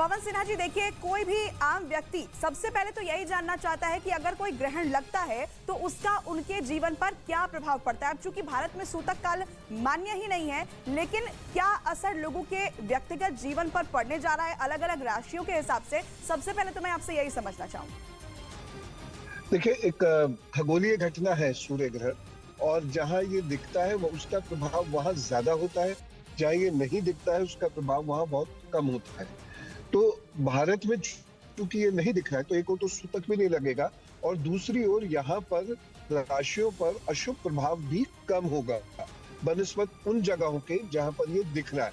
पवन सिन्हा जी, देखिए, कोई भी आम व्यक्ति सबसे पहले तो यही जानना चाहता है कि अगर कोई ग्रहण लगता है तो उसका उनके जीवन पर क्या प्रभाव पड़ता है। अब चूंकि भारत में सूतक काल मान्य ही नहीं है, लेकिन क्या असर लोगों के व्यक्तिगत जीवन पर पड़ने जा रहा है अलग अलग राशियों के हिसाब से? सबसे पहले तो मैं आपसे यही समझना चाहूंगी। देखिए, एक खगोलीय घटना है सूर्य ग्रहण, और जहां ये दिखता है वो उसका प्रभाव वहां ज्यादा होता है, जहां ये नहीं दिखता है उसका प्रभाव वहां बहुत कम होता है। तो भारत में चूंकि ये नहीं दिख रहा है तो एक और तो सूतक भी नहीं लगेगा, और दूसरी ओर यहाँ पर राशियों पर अशुभ प्रभाव भी कम होगा बनिस्बत उन जगहों के जहां पर ये दिख रहा है।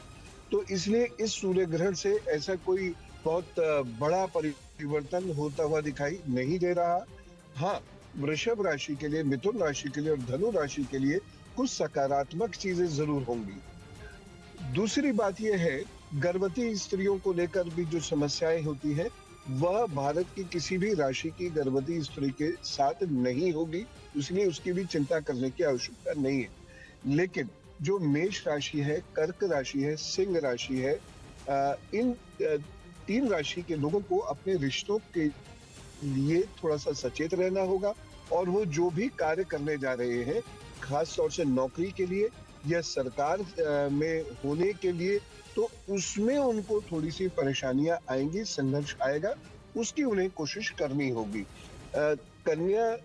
तो इसलिए इस सूर्य ग्रहण से ऐसा कोई बहुत बड़ा परिवर्तन होता हुआ दिखाई नहीं दे रहा। हाँ, वृषभ राशि के लिए, मिथुन राशि के लिए और धनु राशि के लिए कुछ सकारात्मक चीजें जरूर होंगी। दूसरी बात यह है, गर्भवती स्त्रियों को लेकर भी जो समस्याएं होती हैं वह भारत की किसी भी राशि की गर्भवती स्त्री के साथ नहीं होगी, इसलिए उसकी भी चिंता करने की आवश्यकता नहीं है। लेकिन जो मेष राशि है, कर्क राशि है, सिंह राशि है, इन तीन राशि के लोगों को अपने रिश्तों के लिए थोड़ा सा सचेत रहना होगा, और वो जो भी कार्य करने जा रहे हैं, खास तौर से नौकरी के लिए या सरकार में होने के लिए, तो उसमें उनको थोड़ी सी परेशानियां आएंगी, संघर्ष आएगा, उसकी उन्हें कोशिश करनी होगी। कन्या,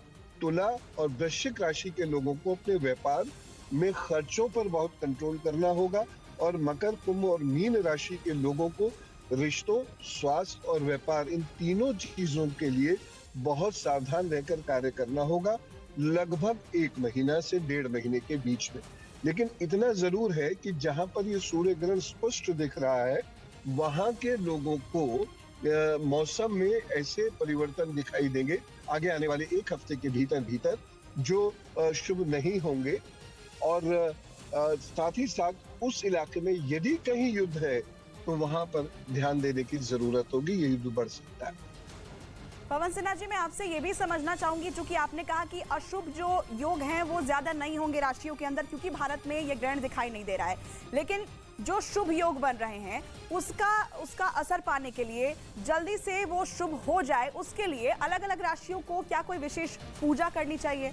तुला और वृश्चिक राशि के लोगों को अपने व्यापार में खर्चों पर बहुत कंट्रोल करना होगा, और मकर, कुंभ और मीन राशि के लोगों को रिश्तों, स्वास्थ्य और व्यापार, इन तीनों चीजों के लिए बहुत सावधान रहकर कार्य करना होगा, लगभग 1 महीना से 1.5 महीने के बीच में। लेकिन इतना जरूर है कि जहां पर ये सूर्य ग्रहण स्पष्ट दिख रहा है वहां के लोगों को मौसम में ऐसे परिवर्तन दिखाई देंगे आगे आने वाले 1 हफ्ते के भीतर भीतर जो शुभ नहीं होंगे, और साथ ही साथ उस इलाके में यदि कहीं युद्ध है तो वहां पर ध्यान देने की जरूरत होगी, ये युद्ध बढ़ सकता है। पवन सिन्हा जी, मैं आपसे ये भी समझना चाहूंगी, चूंकि आपने कहा कि अशुभ जो योग हैं वो ज्यादा नहीं होंगे राशियों के अंदर, क्योंकि भारत में ये ग्रहण दिखाई नहीं दे रहा है, लेकिन जो शुभ योग बन रहे हैं उसका असर पाने के लिए, जल्दी से वो शुभ हो जाए, उसके लिए अलग अलग राशियों को क्या कोई विशेष पूजा करनी चाहिए?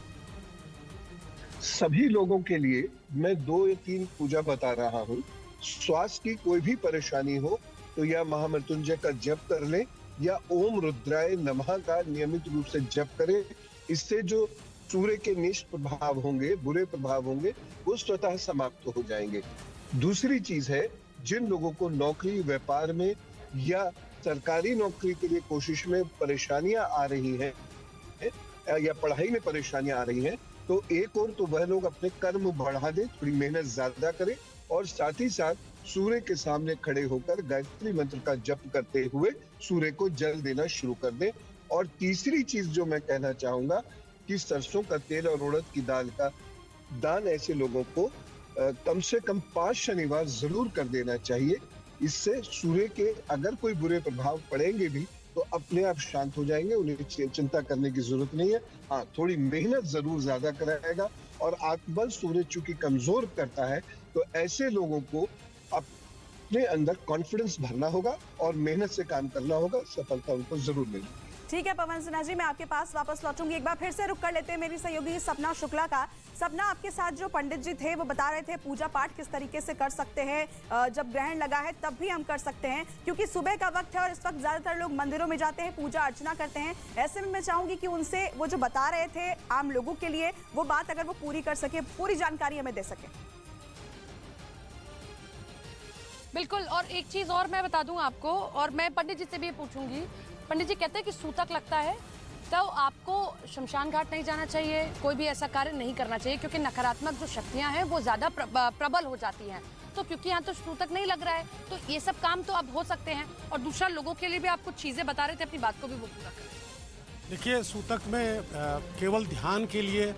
सभी लोगों के लिए मैं 2 या 3 पूजा बता रहा हूँ। स्वास्थ्य की कोई भी परेशानी हो तो या महामृत्युंजय का जप कर ले या ओम रुद्राय नमः का नियमित रूप से जप करें। इससे जो सूर्य के निष्ठ प्रभाव होंगे, बुरे प्रभाव होंगे, वो स्वतः समाप्त हो जाएंगे। दूसरी चीज है, जिन लोगों को नौकरी, व्यापार में या सरकारी नौकरी के लिए कोशिश में परेशानियां आ रही हैं या पढ़ाई में परेशानियां आ रही हैं, तो एक और तो वह लोग अपने कर्म बढ़ा दें, थोड़ी मेहनत ज्यादा करें, और साथ ही साथ सूर्य के सामने खड़े होकर गायत्री मंत्र का जप करते हुए सूर्य को जल देना शुरू कर दें। और तीसरी चीज जो मैं कहना चाहूंगा कि सरसों का तेल और उड़द की दाल का दान ऐसे लोगों को कम से कम 5 शनिवार जरूर कर देना चाहिए। इससे सूर्य के अगर कोई बुरे प्रभाव पड़ेंगे भी तो अपने आप शांत हो जाएंगे, उन्हें चिंता करने की जरूरत नहीं है। हाँ, थोड़ी मेहनत जरूर ज्यादा कराएगा, और आत्मबल सूर्य चूंकि कमजोर करता है, तो ऐसे लोगों को अपने अंदर कॉन्फिडेंस भरना होगा और मेहनत से काम करना होगा, सफलता उनको जरूर मिलेगी। ठीक है पवन सिन्हा जी, मैं आपके पास वापस लौटूंगी। एक बार फिर से रुक कर लेते हैं मेरी सहयोगी सपना शुक्ला का। सपना, आपके साथ जो पंडित जी थे वो बता रहे थे पूजा पाठ किस तरीके से कर सकते हैं, जब ग्रहण लगा है तब भी हम कर सकते हैं, क्योंकि सुबह का वक्त है और इस वक्त ज्यादातर लोग मंदिरों में जाते हैं, पूजा अर्चना करते हैं। ऐसे में मैं चाहूंगी कि उनसे वो जो बता रहे थे आम लोगों के लिए, वो बात अगर वो पूरी कर सके, पूरी जानकारी हमें दे सके। बिल्कुल, और एक चीज और मैं बता दूं आपको, और मैं पंडित जी से भी पूछूंगी। पंडित जी कहते हैं कि सूतक लगता है तो आपको शमशान घाट नहीं जाना चाहिए, कोई भी ऐसा कार्य नहीं करना चाहिए, क्योंकि नकारात्मक जो शक्तियां हैं वो ज्यादा प्रबल हो जाती हैं। तो क्योंकि यहाँ तो सूतक नहीं लग रहा है, तो ये सब काम तो अब हो सकते हैं। और दूसरा, लोगों के लिए भी आप कुछ चीजें बता रहे थे, अपनी बात को भी वो पूरा करें। देखिए, सूतक में केवल ध्यान के लिए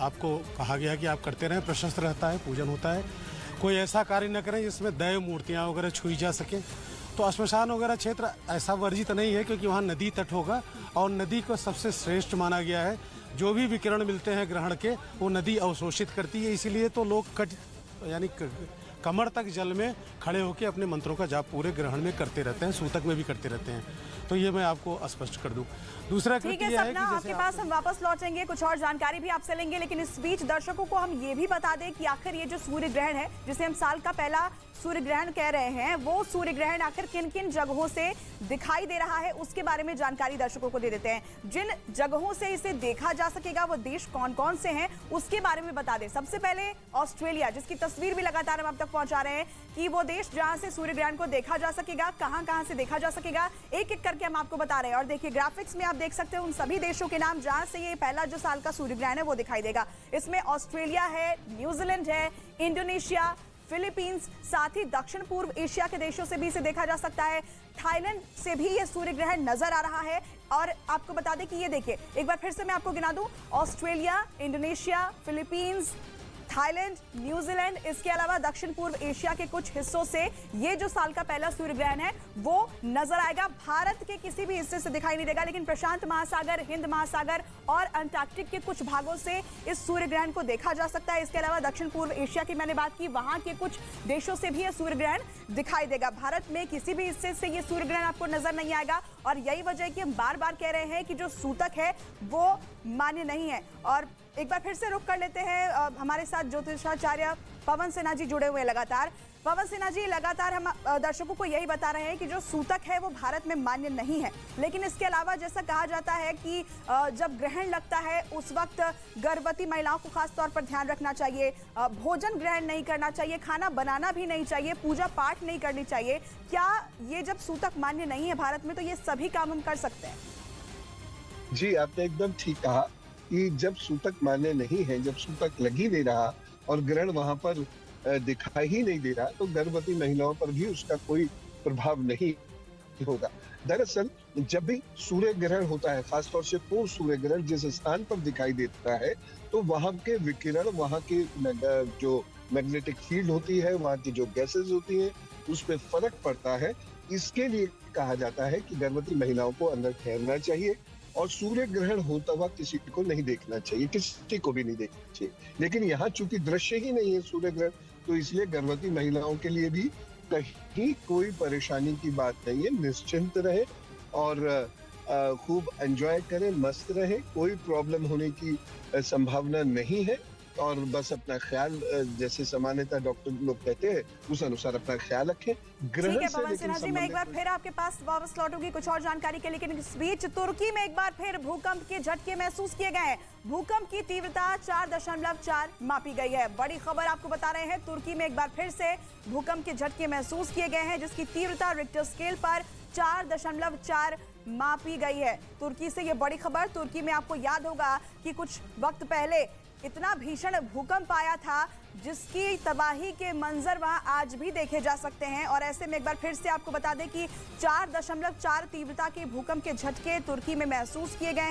आपको कहा गया कि आप करते रहें, प्रशस्त रहता है, पूजन होता है। कोई ऐसा कार्य न करें जिसमें दैव मूर्तियाँ वगैरह छुई जा सके। तो श्मशान वगैरह क्षेत्र ऐसा वर्जित नहीं है, क्योंकि वहाँ नदी तट होगा, और नदी को सबसे श्रेष्ठ माना गया है। जो भी विकिरण मिलते हैं ग्रहण के, वो नदी अवशोषित करती है, इसीलिए तो लोग कमर तक जल में खड़े होकर अपने मंत्रों का जाप पूरे ग्रहण में करते रहते हैं, सूतक में भी करते रहते हैं। तो ये मैं आपको स्पष्ट कर दूं। दूसरा ठीक कृत्य है यह है सपना, कि आपके पास हम वापस लौटेंगे, कुछ और जानकारी भी आपसे लेंगे, लेकिन इस बीच दर्शकों को हम ये भी बता दें कि आखिर ये जो सूर्य ग्रहण है, जिसे हम साल का पहला सूर्य ग्रहण कह रहे हैं, वो सूर्य ग्रहण आखिर किन किन जगहों से दिखाई दे रहा है उसके बारे में जानकारी दर्शकों को दे देते हैं। जिन जगहों से इसे देखा जा सकेगा वो देश कौन कौन से हैं उसके बारे में बता दें। सबसे पहले ऑस्ट्रेलिया, जिसकी तस्वीर भी लगातार हम आप तक पहुंचा रहे हैं कि वो देश जहां से सूर्य ग्रहण को देखा जा सकेगा, कहां कहां से देखा जा सकेगा, एक एक करके हम आपको बता रहे हैं। और देखिए ग्राफिक्स में आप देख सकते हैं उन सभी देशों के नाम जहां से ये पहला जो साल का सूर्य ग्रहण है वो दिखाई देगा। इसमें ऑस्ट्रेलिया है, न्यूजीलैंड है, इंडोनेशिया, फिलीपींस, साथ ही दक्षिण पूर्व एशिया के देशों से भी इसे देखा जा सकता है। थाईलैंड से भी ये सूर्य ग्रहण नजर आ रहा है। और आपको बता दें कि ये देखिए, एक बार फिर से मैं आपको गिना दूं, Australia, Indonesia, Philippines, Thailand, New Zealand, इसके अलावा दक्षिण पूर्व एशिया के कुछ हिस्सों से ये जो साल का पहला सूर्य ग्रहण है वो नजर आएगा। भारत के किसी भी हिस्से से दिखाई नहीं देगा, लेकिन प्रशांत महासागर, हिंद महासागर और अंटार्कटिक के कुछ भागों से इस सूर्य ग्रहण को देखा जा सकता है। इसके अलावा दक्षिण पूर्व एशिया की मैंने बात की, वहां के कुछ देशों से भी ये सूर्य ग्रहण दिखाई देगा। भारत में किसी भी हिस्से से ये सूर्य ग्रहण आपको नजर नहीं आएगा। और यही वजह है कि हम बार बार कह रहे हैं कि जो सूतक है वो मान्य नहीं है। और एक बार फिर से रुक कर लेते हैं, हमारे साथ ज्योतिषाचार्य पवन सिन्हा जी जुड़े हुए हैं लगातार। पवन सिन्हा जी, लगातार हम दर्शकों को यही बता रहे हैं कि जो सूतक है वो भारत में मान्य नहीं है, लेकिन इसके अलावा जैसा कहा जाता है कि जब ग्रहण लगता है उस वक्त गर्भवती महिलाओं को खास तौर पर ध्यान रखना चाहिए, भोजन ग्रहण नहीं करना चाहिए, खाना बनाना भी नहीं चाहिए, पूजा पाठ नहीं करनी चाहिए। क्या ये जब सूतक मान्य नहीं है भारत में तो ये सभी काम हम कर सकते हैं? जी, आपने एकदम ठीक कहा कि जब सूतक मान्य नहीं है, जब सूतक लग ही नहीं रहा और ग्रहण वहां पर दिखाई ही नहीं दे रहा, तो गर्भवती महिलाओं पर भी उसका कोई प्रभाव नहीं होगा। दरअसल जब भी सूर्य ग्रहण होता है, खासतौर से पूर्ण सूर्य ग्रहण जिस स्थान पर दिखाई देता है, तो वहां के विकिरण, वहां की जो मैग्नेटिक फील्ड होती है, वहां की जो गैसेस होती हैं, उस पर फर्क पड़ता है। इसके लिए कहा जाता है कि गर्भवती महिलाओं को अंदर ठहरना चाहिए और सूर्य ग्रहण होता हुआ किसी को नहीं देखना चाहिए, किसी को भी नहीं देखना चाहिए। लेकिन यहाँ चूंकि दृश्य ही नहीं है सूर्य ग्रहण, तो इसलिए गर्भवती महिलाओं के लिए भी कहीं कोई परेशानी की बात नहीं है। निश्चिंत रहे और खूब एंजॉय करें, मस्त रहे, कोई प्रॉब्लम होने की संभावना नहीं है। और बस अपना ख्याल, जैसे सामान्यतः डॉक्टर लोग कहते हैं, उस अनुसार अपना ख्याल रखें। ठीक है पवन सिन्हा जी, मैं एक बार फिर आपके पास वापस लौटूंगी कुछ और जानकारी के लिए, लेकिन इस बीच तुर्की में एक बार फिर भूकंप के झटके महसूस किए गए हैं। भूकंप की तीव्रता 4.4 मापी गई है। बड़ी खबर आपको बता रहे हैं, तुर्की में एक बार फिर से भूकंप के झटके महसूस किए गए हैं, जिसकी तीव्रता रिक्टर स्केल पर 4.4 मापी गई है। तुर्की से ये बड़ी खबर। तुर्की में आपको याद होगा कि कुछ वक्त पहले इतना भीषण भूकंप आया था जिसकी तबाही के मंजर वहां आज भी देखे जा सकते हैं। और ऐसे में एक बार फिर से आपको बता दें कि 4.4 तीव्रता के भूकंप के झटके तुर्की में महसूस किए गए हैं।